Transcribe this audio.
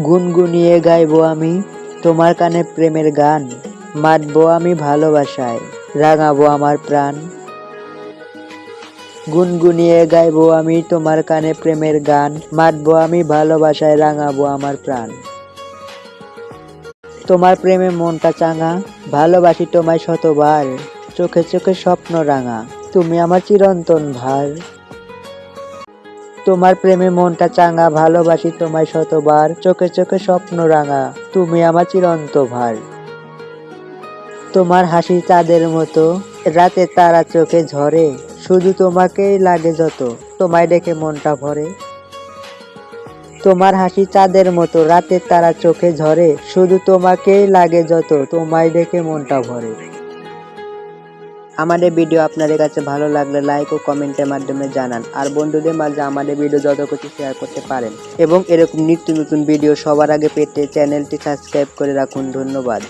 গুনগুনিয়ে গাইবো আমি তোমার কানে প্রেমের গান, মাতবো আমি ভালোবাসায়, রাঙাবো আমার প্রাণ। গুনগুনিয়ে গাইবো আমি তোমার কানে প্রেমের গান, মাতবো আমি ভালোবাসায়, রাঙাবো আমার প্রাণ। তোমার প্রেমে মনটা চাঙা, ভালোবাসি তোমায় শতবার, চোখে চোখে স্বপ্ন রাঙা, তুমি আমার চিরন্তন ভার। তোমার প্রেমে মনটা চাঙা, ভালোবাসি তোমায় শতবার, চোখে চোখে স্বপ্ন রাঙা, তুমি আমার চিরন্ত ভার। তোমার হাসি চাঁদের মতো, রাতে তারা চোখে ঝরে, শুধু তোমাকেই লাগে যত, তোমায় দেখে মনটা ভরে। তোমার হাসি চাঁদের মতো, রাতে তারা চোখে ঝরে, শুধু তোমাকেই লাগে যত, তোমায় দেখে মনটা ভরে। আমাদের ভিডিও আপনাদের কাছে ভালো লাগলে লাইক ও কমেন্টের মাধ্যমে জানান, আর বন্ধুদের মাঝে আমাদের ভিডিও যত কিছু শেয়ার করতে পারেন, এবং এরকম নিত্য নতুন ভিডিও সবার আগে পেতে চ্যানেলটি সাবস্ক্রাইব করে রাখুন। ধন্যবাদ।